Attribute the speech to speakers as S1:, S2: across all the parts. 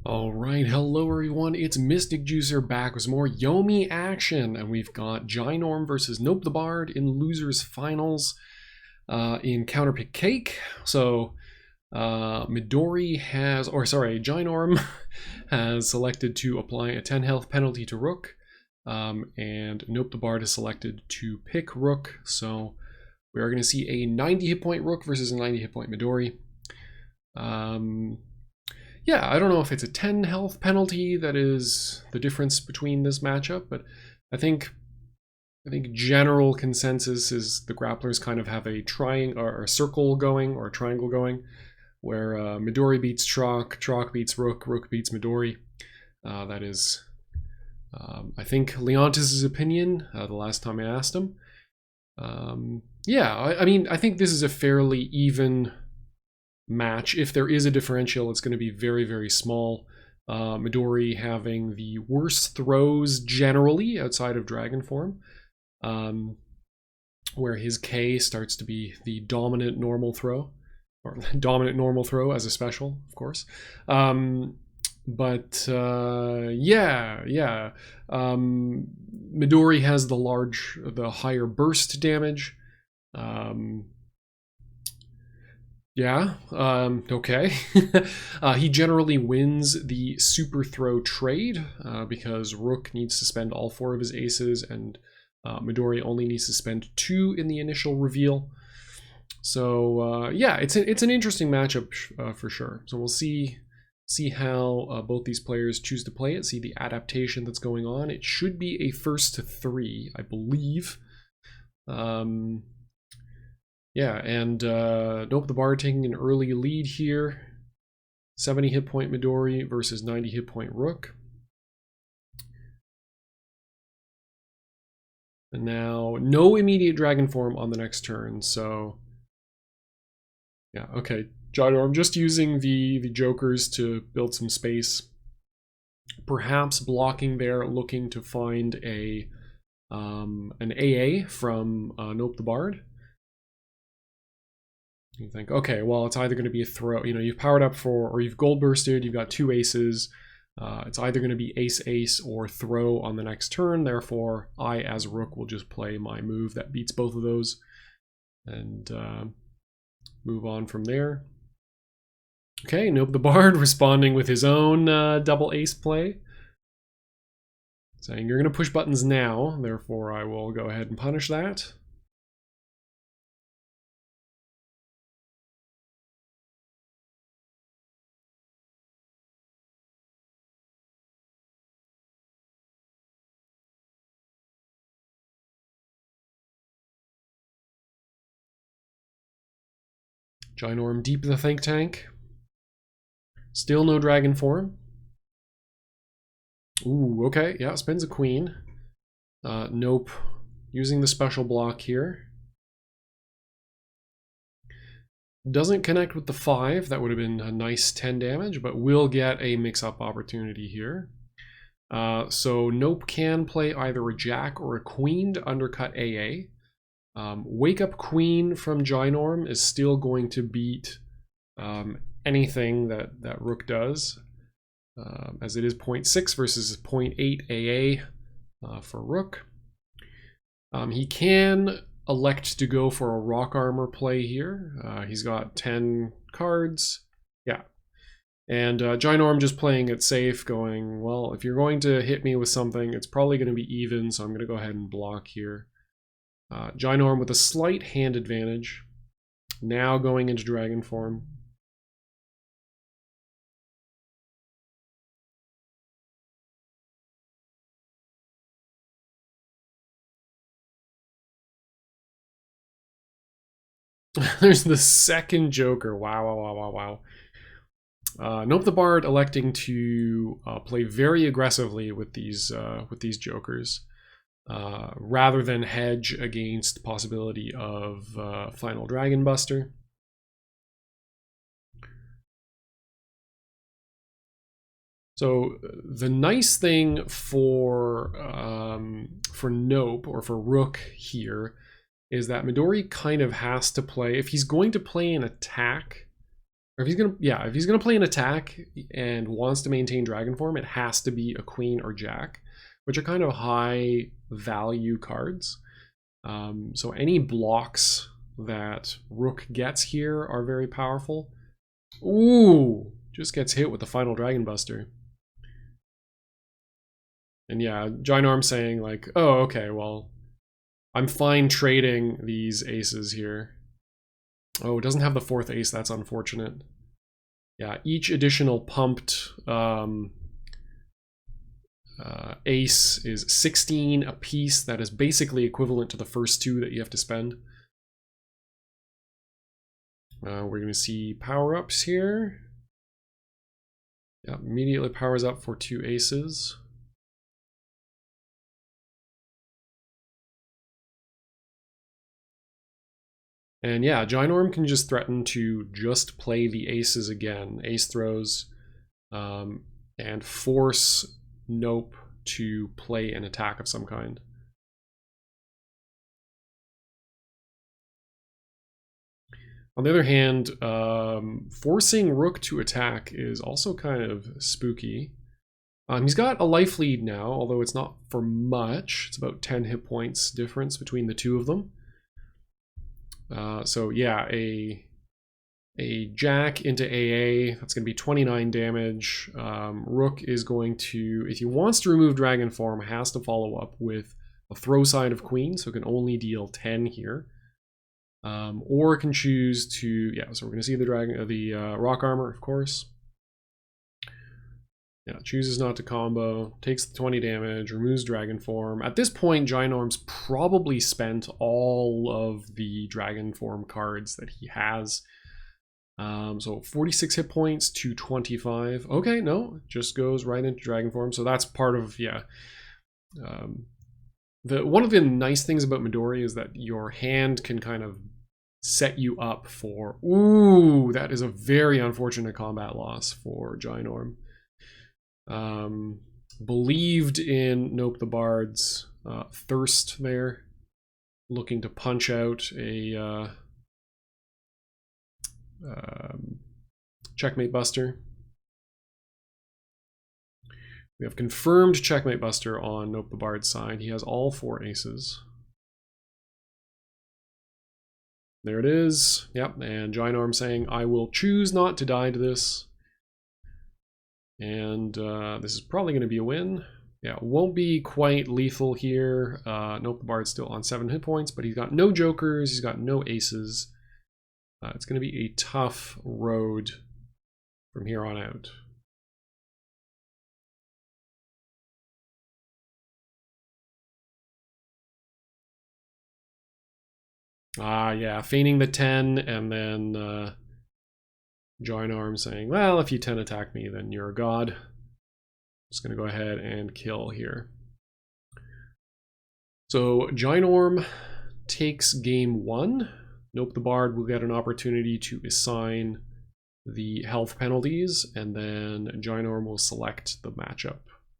S1: Alright, hello everyone, it's Mystic Juicer back with some more Yomi action, and we've got Ginorm versus Nopethebard in losers finals in Couterpick Cake. So Ginorm has selected to apply a 10 health penalty to Rook, and Nopethebard has selected to pick Rook. So we are going to see a 90 hit point Rook versus a 90 hit point Midori. Yeah, I don't know if it's a 10 health penalty that is the difference between this matchup, but I think general consensus is the grapplers kind of have a triangle or a circle going, or a triangle going, where Midori beats Troc, Troc beats Rook, Rook beats Midori. That is, I think, Leontis's opinion the last time I asked him. Yeah, I mean, I think this is a fairly even match. If there is a differential, it's going to be very, very small. Midori having the worst throws generally outside of dragon form, where his K starts to be the dominant normal throw, or dominant normal throw as a special, of course. Yeah. Midori has the higher burst damage. Okay. He generally wins the super throw trade because Rook needs to spend all 4 of his aces, and Midori only needs to spend 2 in the initial reveal. So yeah, it's an interesting matchup for sure. So we'll see how both these players choose to play it, see the adaptation that's going on. It should be a first to 3, I believe. Yeah, and Nopethebard taking an early lead here. 70 hit point Midori versus 90 hit point Rook. And now no immediate dragon form on the next turn, so yeah, okay. Ginorm just using the jokers to build some space. Perhaps blocking there, looking to find an AA from Nopethebard. You think, okay, well, it's either going to be a throw. You know, you've powered up for, or you've gold bursted, you've got 2 aces. It's either going to be ace-ace or throw on the next turn. Therefore, I, as Rook, will just play my move that beats both of those and move on from there. Okay, Nopethebard responding with his own double ace play, saying, you're going to push buttons now, therefore I will go ahead and punish that. Ginorm deep in the think tank. Still no dragon form. Ooh, okay, yeah, spins a queen. Nope. Using the special block here. Doesn't connect with the 5. That would have been a nice 10 damage, but will get a mix-up opportunity here. So Nope can play either a jack or a queen to undercut AA. Wake Up Queen from Ginorm is still going to beat anything that Rook does, as it is 0.6 versus 0.8 AA for Rook. He can elect to go for a rock armor play here. He's got 10 cards. Yeah. And Ginorm just playing it safe, going, well, if you're going to hit me with something, it's probably going to be even, so I'm going to go ahead and block here. Ginorm with a slight hand advantage, now going into dragon form. There's the second Joker. Wow. Nopethebard electing to play very aggressively with these Jokers. Rather than hedge against the possibility of final Dragon Buster. So the nice thing for Nope, or for Rook here, is that Midori kind of has to play, if he's going to play an attack, Or if he's gonna, yeah, if he's gonna play an attack and wants to maintain dragon form, it has to be a queen or jack, which are kind of high value cards. So any blocks that rook gets here are very powerful. Ooh, just gets hit with the final Dragon Buster. And yeah, Ginorm saying like, oh, okay, well, I'm fine trading these aces here. Oh, it doesn't have the fourth ace, that's unfortunate. Yeah, each additional pumped ace is 16 apiece. That is basically equivalent to the first two that you have to spend. We're going to see power-ups here. Yeah, immediately powers up for 2 aces. And yeah, Ginorm can just threaten to just play the aces again, ace throws, and force Nope to play an attack of some kind. On the other hand, forcing Rook to attack is also kind of spooky. He's got a life lead now, although it's not for much. It's about 10 hit points difference between the two of them. So yeah, a jack into AA, that's going to be 29 damage. Rook is going to, if he wants to remove dragon form, has to follow up with a throw side of queen, so it can only deal 10 here. Or can choose to, yeah, so we're going to see the rock armor, of course. Yeah, chooses not to combo, takes the 20 damage, removes dragon form. At this point, Ginorm's probably spent all of the dragon form cards that he has. So 46 hit points to 25. Okay, no, just goes right into dragon form. So that's part of, yeah. One of the nice things about Midori is that your hand can kind of set you up for, ooh, that is a very unfortunate combat loss for Ginorm. Believed in Nopethebard's thirst there, looking to punch out a Checkmate Buster. We have confirmed Checkmate Buster on Nopethebard's side. He has all 4 aces. There it is. Yep, and Ginorm saying, I will choose not to die to this. And this is probably going to be a win. Yeah, won't be quite lethal here. Nopethebard's still on 7 hit points, but he's got no jokers, he's got no aces. It's going to be a tough road from here on out. Yeah, feigning the 10, and then Ginorm saying, well, if you 10 attack me, then you're a god. Just going to go ahead and kill here. So Ginorm takes game 1. Nopethebard will get an opportunity to assign the health penalties, and then Ginorm will select the matchup,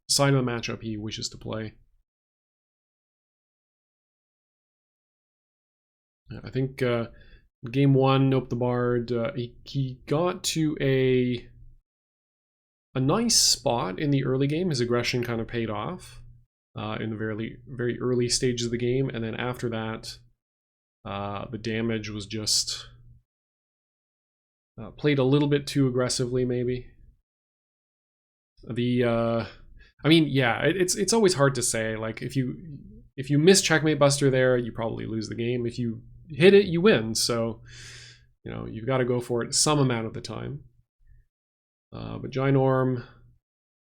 S1: assign the matchup he wishes to play. I think game 1, Nopethebard, he got to a nice spot in the early game. His aggression kind of paid off in the very early stages of the game, and then after that, the damage was just played a little bit too aggressively, maybe. I mean, yeah, it's always hard to say. Like if you miss Checkmate Buster there, you probably lose the game. If you hit it, you win. So, you know, you've got to go for it some amount of the time. But Ginorm,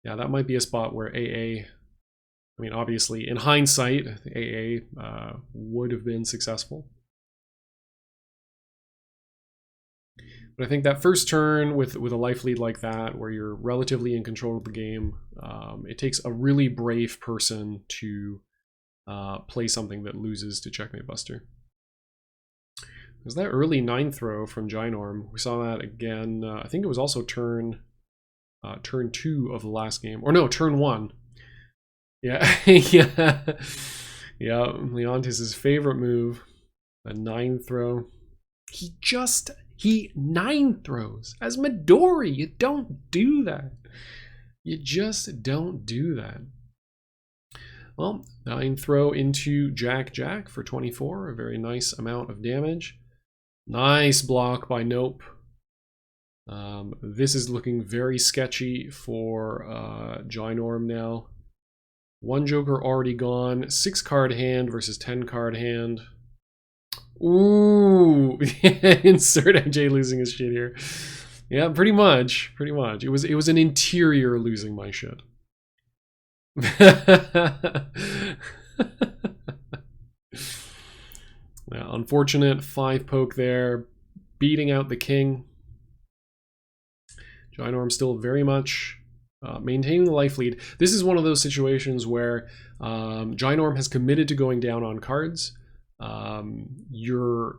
S1: yeah, that might be a spot where AA, I mean, obviously, in hindsight, AA would have been successful. But I think that first turn with a life lead like that, where you're relatively in control of the game, it takes a really brave person to play something that loses to Checkmate Buster. There's that early 9 throw from Ginorm. We saw that again. I think it was also turn 2 of the last game, or no, turn 1. Yeah, yeah, yeah. Leontis's favorite move, a 9 throw. He just He 9 throws as Midori. You don't do that. You just don't do that. Well, 9 throw into Jack Jack for 24. A very nice amount of damage. Nice block by Nope. This is looking very sketchy for Ginorm now. 1 Joker already gone. 6 card hand versus 10 card hand. Ooh, insert AJ losing his shit here. Yeah, pretty much. It was an interior losing my shit. Yeah, unfortunate 5 poke there, beating out the king. Ginorm still very much maintaining the life lead. This is one of those situations where Ginorm has committed to going down on cards. You've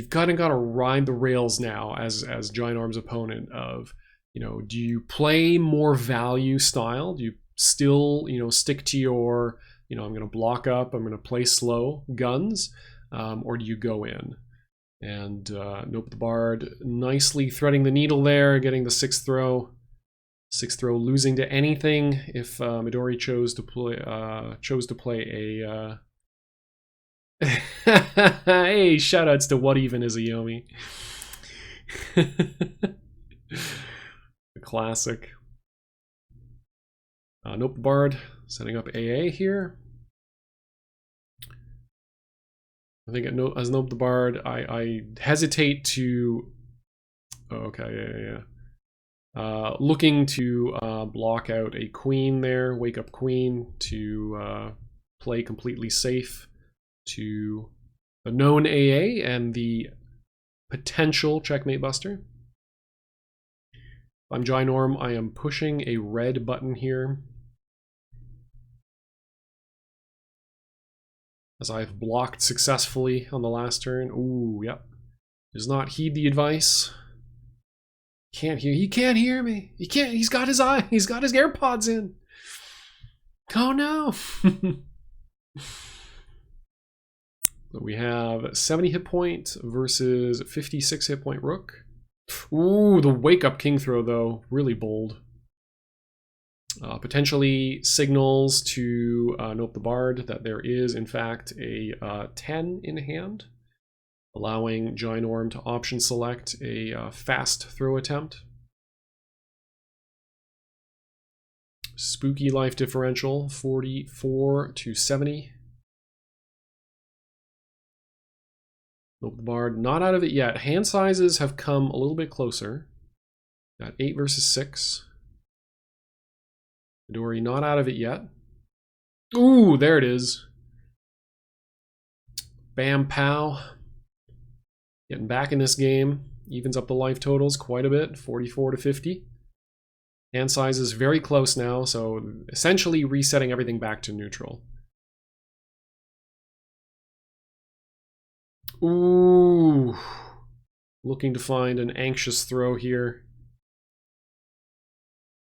S1: kind of got to ride the rails now as Ginorm's opponent of, you know, do you play more value style? Do you still, you know, stick to your, you know, I'm going to block up, I'm going to play slow guns, or do you go in? And Nopethebard nicely threading the needle there, getting the 6th throw. 6th throw losing to anything if Midori chose to play a hey, shoutouts to What Even Is a Yomi. A classic. Nopethebard setting up AA here. I think as Nopethebard, I hesitate to. Oh, okay, yeah. Looking to block out a queen there, wake up queen to play completely safe to the known AA and the potential checkmate buster. If I'm Ginorm, I am pushing a red button here, as I've blocked successfully on the last turn. Ooh, yep. Does not heed the advice. Can't hear. He can't hear me. He can't. He's got his eye. He's got his AirPods in. Oh no. So we have 70 hit point versus 56 hit point Rook. Ooh, the wake up king throw though, really bold. Potentially signals to Nopethebard that there is in fact a 10 in hand, allowing Ginorm to option select a fast throw attempt. Spooky life differential, 44 to 70. Nopethebard not out of it yet. Hand sizes have come a little bit closer. Got 8 versus 6. Midori not out of it yet. Ooh, there it is. Bam pow. Getting back in this game. Evens up the life totals quite a bit, 44 to 50. Hand size is very close now, so essentially resetting everything back to neutral. Ooh. Looking to find an anxious throw here.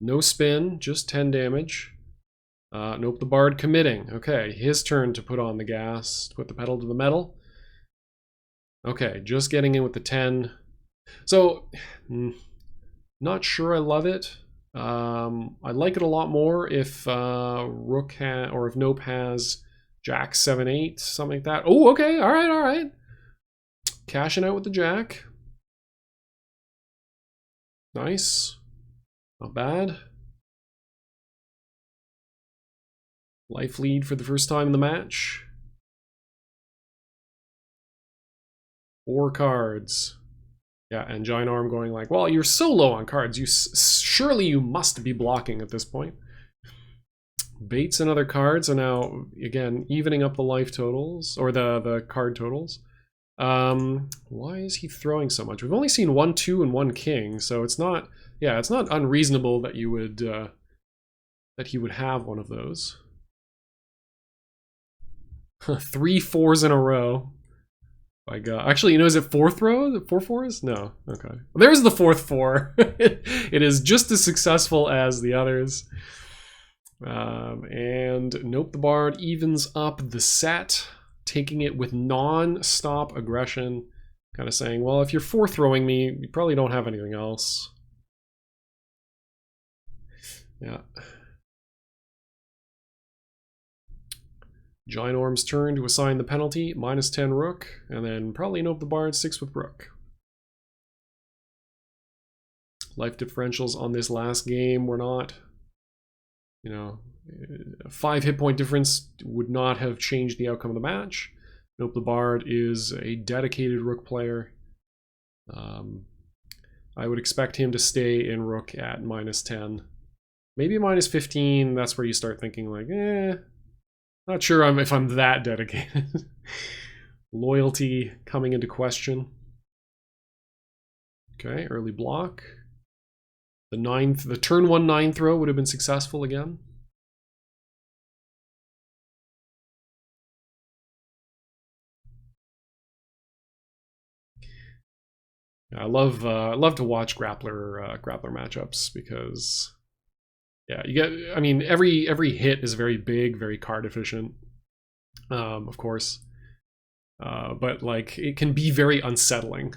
S1: No spin, just 10 damage. Nopethebard committing. Okay, his turn to put on the gas, put the pedal to the metal. Okay, just getting in with the 10. So, not sure I love it. I'd like it a lot more if Rook or if Nope has Jack 7-8, something like that. Oh, okay, all right. Cashing out with the Jack. Nice. Not bad. Life lead for the first time in the match. 4 cards. Yeah, and Ginorm going like, well, you're so low on cards. Surely you must be blocking at this point. Baits and other cards are now, again, evening up the life totals, or the card totals. Why is he throwing so much? We've only seen 1 2 and 1 king, so it's not, yeah, it's not unreasonable that you would that he would have one of those. 3 4s in a row. My God. Actually, you know, is it 4th row? Is it 4 4s? No. Okay. Well, there's the 4th 4. It is just as successful as the others. And Nopethebard evens up the set, taking it with non-stop aggression. Kind of saying, well, if you're 4-throwing me, you probably don't have anything else. Yeah. Ginorm's turn to assign the penalty, -10 rook, and then probably Nopethebard 6 with rook. Life differentials on this last game were not, you know, a 5 hit point difference would not have changed the outcome of the match. Nopethebard is a dedicated rook player. I would expect him to stay in rook at -10. Maybe -15, that's where you start thinking like, not sure if I'm that dedicated. Loyalty coming into question. Okay, early block. The turn 1 9 throw would have been successful again. I love to watch grappler matchups because, yeah, you get. I mean, every hit is very big, very card efficient, of course, but like it can be very unsettling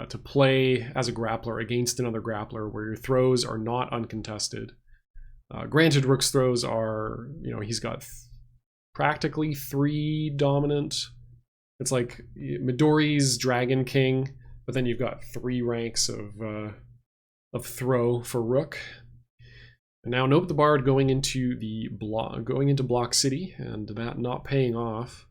S1: to play as a grappler against another grappler where your throws are not uncontested. Granted, Rook's throws are, you know, he's got practically 3 dominant. It's like Midori's Dragon King. But then you've got 3 ranks of throw for Rook. And now Nopethebard going into Block City, and that not paying off.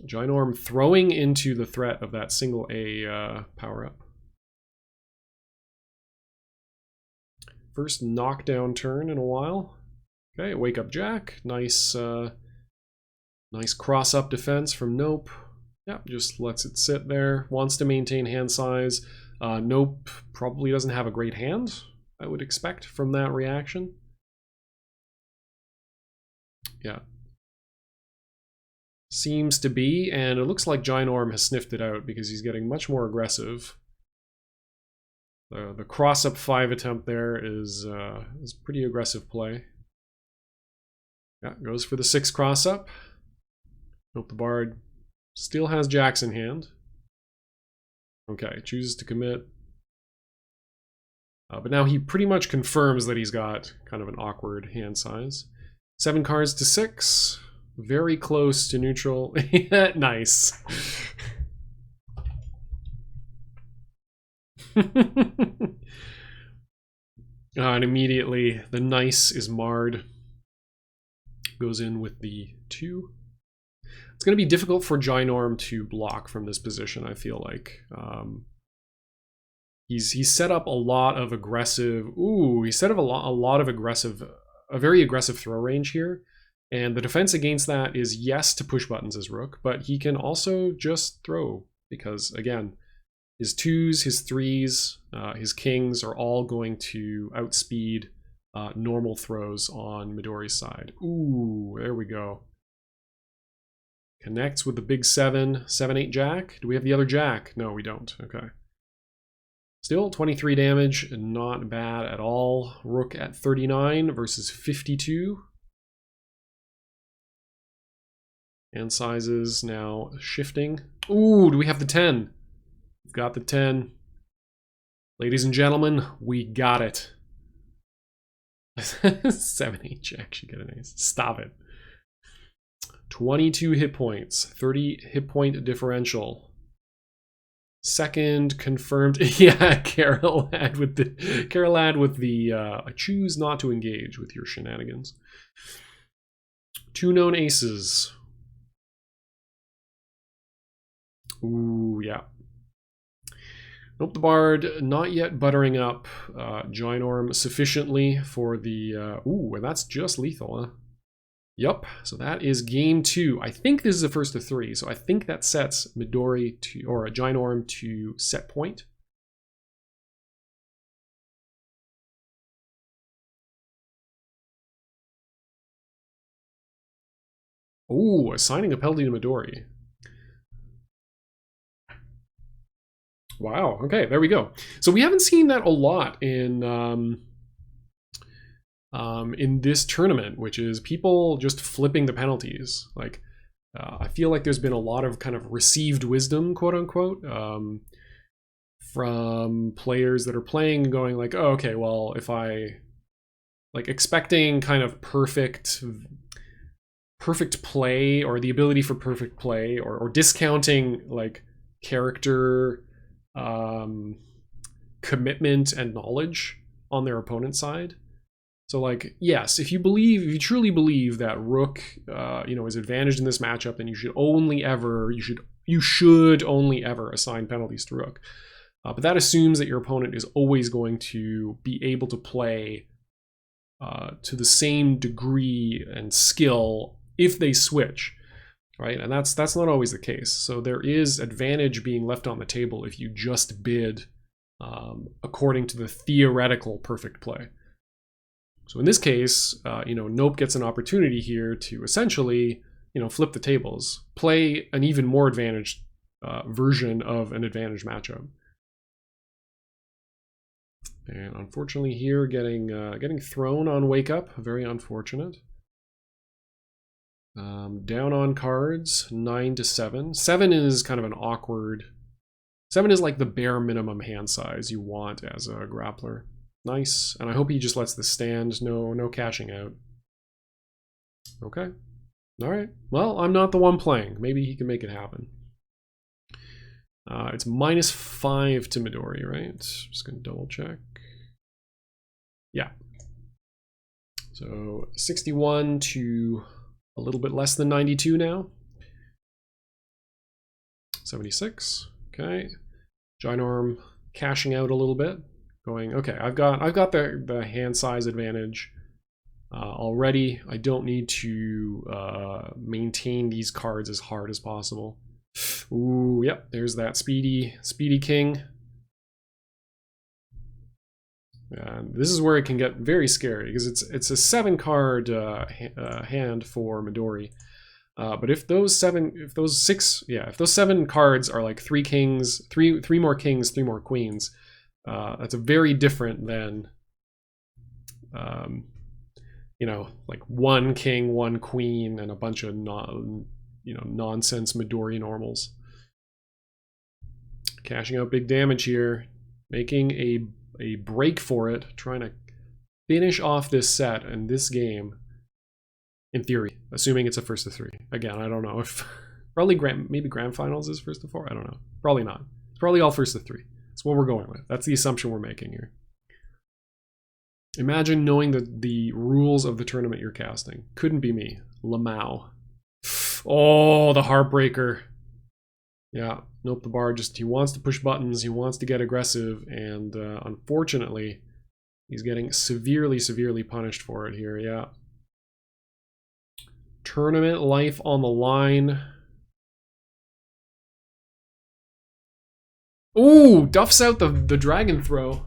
S1: Ginorm throwing into the threat of that single A power-up. First knockdown turn in a while. Okay, wake up Jack. Nice cross-up defense from Nope. Yeah, just lets it sit there. Wants to maintain hand size. Nope probably doesn't have a great hand, I would expect, from that reaction. Yeah. Seems to be, and it looks like Ginorm has sniffed it out because he's getting much more aggressive. The cross-up 5 attempt there is pretty aggressive play. Yeah, goes for the 6 cross-up. Nopethebard still has jacks in hand. Okay, chooses to commit. But now he pretty much confirms that he's got kind of an awkward hand size. 7 cards to 6. Very close to neutral. Nice. And immediately the nice is marred. Goes in with the 2. It's going to be difficult for Ginorm to block from this position, I feel like. He's set up a lot of aggressive... Ooh, he set up a very aggressive throw range here. And the defense against that is, yes, to push buttons as Rook, but he can also just throw. Because, again, his 2s, his 3s, his kings are all going to outspeed normal throws on Midori's side. Ooh, there we go. Connects with the big 7, 7-8 jack. Do we have the other jack? No, we don't. Okay. Still 23 damage, not bad at all. Rook at 39 versus 52. Hand sizes now shifting. Ooh, do we have the 10? We've got the 10. Ladies and gentlemen, we got it. 7-8 jack should get an ace. Stop it. 22 hit points, 30 hit point differential. Second confirmed. Yeah, Carol had with the I choose not to engage with your shenanigans. 2 known aces. Ooh, yeah. Nopethebard not yet buttering up Ginorm sufficiently for the ooh, and that's just lethal, huh? Yup, so that is game 2. I think this is the first of 3, so I think that sets Midori to, or Ginorm to set point. Ooh, assigning a penalty to Midori. Wow, okay, there we go. So we haven't seen that a lot in this tournament, which is people just flipping the penalties. Like, I feel like there's been a lot of kind of received wisdom, quote unquote, from players that are playing and going like, oh, okay, well, if I like expecting kind of perfect play, or the ability for perfect play, or discounting like character commitment and knowledge on their opponent's side. So like, yes, if you truly believe that Rook is advantaged in this matchup, then you should only ever assign penalties to Rook. But that assumes that your opponent is always going to be able to play to the same degree and skill if they switch, right? And that's not always the case. So there is advantage being left on the table if you just bid according to the theoretical perfect play. So in this case, Nope gets an opportunity here to essentially, flip the tables, play an even more advantaged version of an advantaged matchup. And unfortunately here, getting thrown on Wake Up, very unfortunate. Down on cards, 9 to 7. 7 is kind of an awkward. 7 is like the bare minimum hand size you want as a grappler. Nice, and I hope he just lets this stand. No cashing out. Okay, all right. Well, I'm not the one playing. Maybe he can make it happen. It's -5 to Midori, right? Just gonna double check. Yeah. So 61 to a little bit less than 92 now. 76. Okay. Ginorm cashing out a little bit. Going, okay, I've got the hand size advantage already. I don't need to maintain these cards as hard as possible. Ooh, yep, there's that speedy king. And this is where it can get very scary because it's a 7-card hand for Midori. But if those 7 cards are like 3 kings, three more kings, 3 more queens. That's a very different than, like 1 king, 1 queen, and a bunch of nonsense Midori normals. Cashing out big damage here, making a break for it, trying to finish off this set and this game. In theory, assuming it's a first to 3. Again, I don't know if maybe grand finals is first to 4. I don't know. Probably not. It's probably all first to 3. That's what we're going with. That's the assumption we're making here. Imagine knowing the rules of the tournament you're casting. Couldn't be me. Lamau. Oh, the heartbreaker. Yeah, Nopethebard he wants to push buttons. He wants to get aggressive, and unfortunately, he's getting severely punished for it here. Yeah. Tournament life on the line. Ooh, duffs out the dragon throw.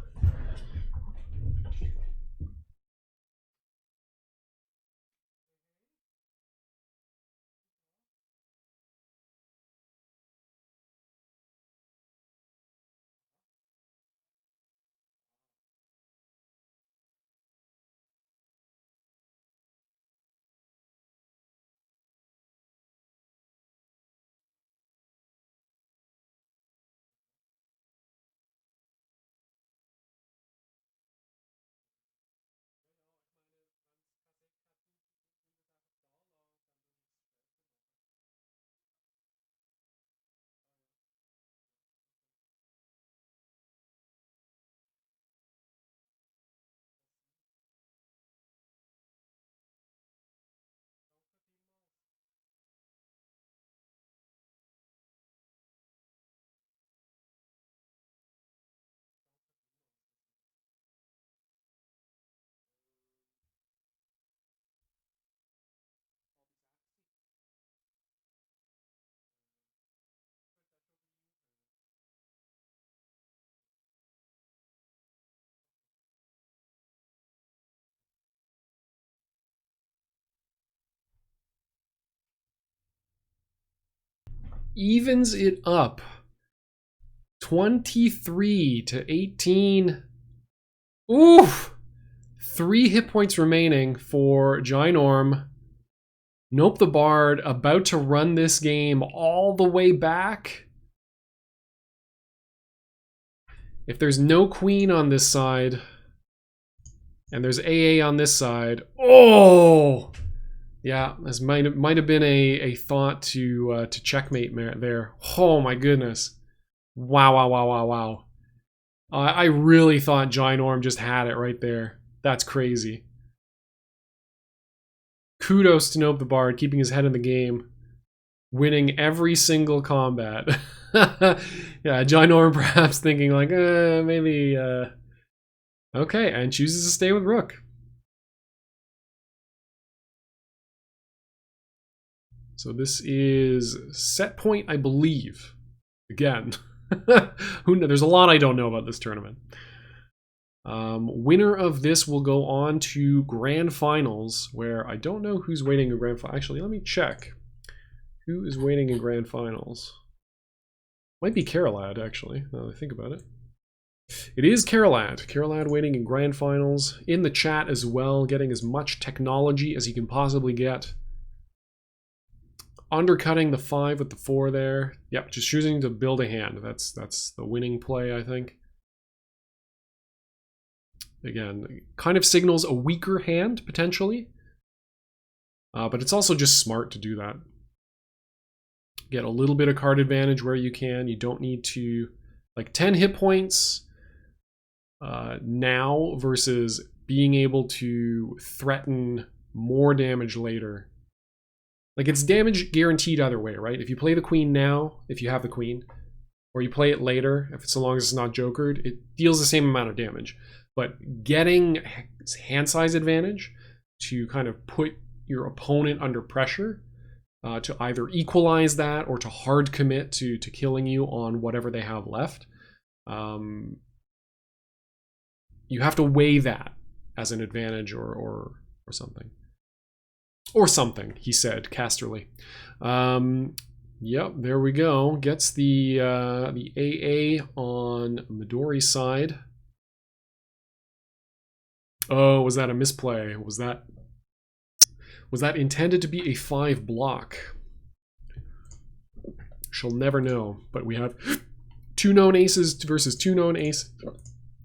S1: Evens it up. 23 to 18. Oof! 3 hit points remaining for Ginorm. Nopethebard about to run this game all the way back. If there's no queen on this side, and there's AA on this side, oh! Yeah, this might have been a thought to checkmate there. Oh my goodness. Wow, wow, wow, wow, wow. I really thought Ginorm just had it right there. That's crazy. Kudos to Nopethebard, keeping his head in the game. Winning every single combat. Yeah, Ginorm perhaps thinking like, maybe... Okay, and chooses to stay with Rook. So this is set point, I believe. Again, who knows? There's a lot I don't know about this tournament. Winner of this will go on to Grand Finals, where I don't know who's waiting in Grand Finals. Actually, let me check. Who is waiting in Grand Finals? Might be Carolad, actually, now that I think about it. It is Carolad. Carolad waiting in Grand Finals. In the chat as well, getting as much technology as he can possibly get. Undercutting the 5 with the 4 there. Yep, just choosing to build a hand. That's the winning play, I think. Again, kind of signals a weaker hand, potentially. But it's also just smart to do that. Get a little bit of card advantage where you can. You don't need to... Like 10 hit points now versus being able to threaten more damage later. Like, it's damage guaranteed either way, right? If you play the queen now, if you have the queen, or you play it later, if it's so long as it's not jokered, it deals the same amount of damage. But getting hand size advantage to kind of put your opponent under pressure to either equalize that or to hard commit to killing you on whatever they have left, you have to weigh that as an advantage or something. Or something, he said, Casterly. Yep, there we go. Gets the AA on Midori's side. Oh, was that a misplay? Was that intended to be a 5 block? She'll never know. But we have 2 known aces versus 2 known aces.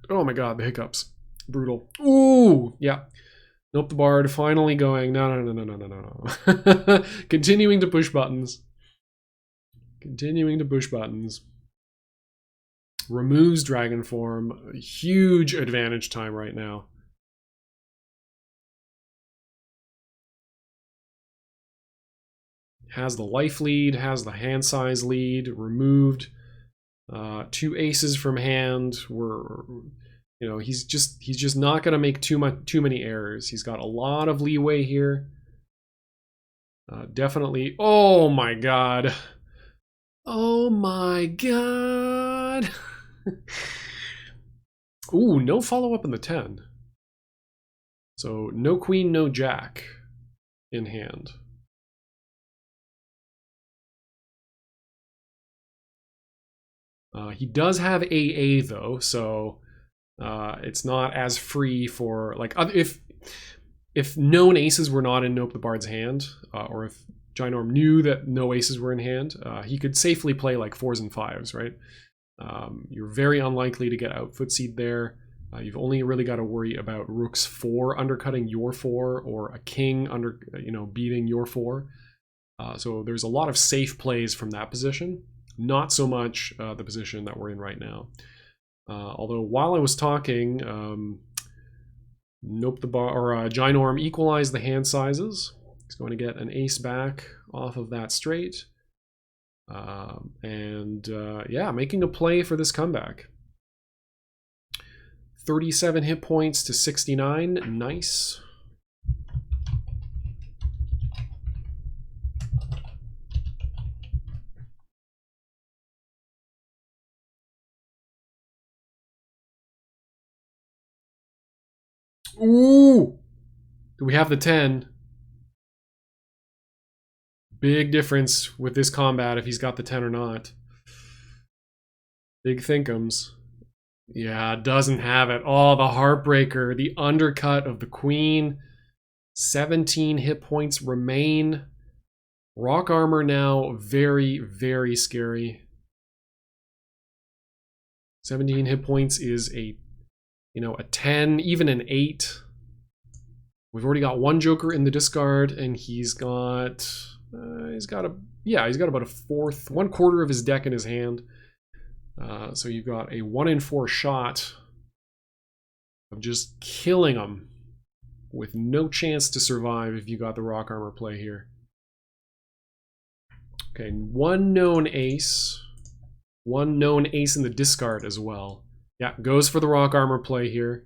S1: Oh my god, the hiccups. Brutal. Ooh, yeah. Nopethebard finally going, no. Continuing to push buttons. Continuing to push buttons. Removes Dragon Form. Huge advantage time right now. Has the life lead, has the hand size lead, removed 2 aces from hand. You know, he's just not going to make too many errors. He's got a lot of leeway here. Definitely. Oh my god. Oh my god. Ooh, no follow-up in the 10. So no queen, no jack in hand. He does have AA though, so it's not as free for, like, if known aces were not in Nopethebard's hand, or if Ginorm knew that no aces were in hand, he could safely play like 4s and 5s, right? You're very unlikely to get out footsied there. You've only really got to worry about rook's 4 undercutting your 4, or a king beating your 4. So there's a lot of safe plays from that position. Not so much the position that we're in right now. Although while I was talking, Ginorm equalized the hand sizes. He's going to get an ace back off of that straight. Yeah, making a play for this comeback. 37 hit points to 69. Nice. Ooh! Do we have the 10? Big difference with this combat if he's got the 10 or not. Big thinkums. Yeah, doesn't have it. Oh, the heartbreaker. The undercut of the queen. 17 hit points remain. Rock armor now, very, very scary. 17 hit points is a 10, even an 8. We've already got one Joker in the discard, and he's got about one quarter of his deck in his hand. So you've got a 1 in 4 shot of just killing him with no chance to survive if you got the rock armor play here. Okay, one known ace in the discard as well. Yeah, goes for the rock armor play here.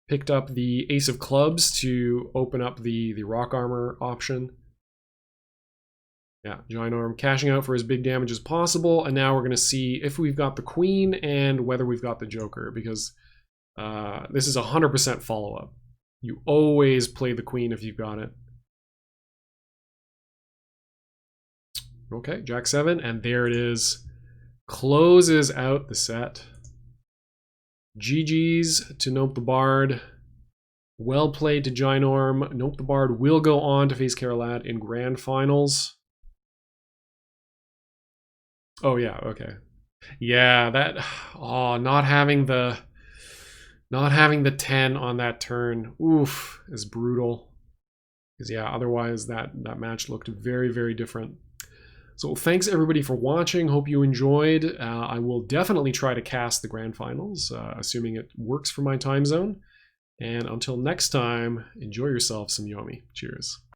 S1: Picked up the ace of clubs to open up the rock armor option. Yeah, Ginorm cashing out for as big damage as possible, and now we're going to see if we've got the queen and whether we've got the Joker, because this is 100% follow-up. You always play the queen if you've got it. Okay, Jack 7, and there it is. Closes out the set. GG's to Nopethebard. Well played to Ginorm. Nopethebard will go on to face Carolad in grand finals. Oh yeah, okay. Yeah, that not having the 10 on that turn, oof, is brutal. Because yeah, otherwise that match looked very, very different. So thanks everybody for watching. Hope you enjoyed. I will definitely try to cast the grand finals, assuming it works for my time zone. And until next time, enjoy yourself some Yomi. Cheers.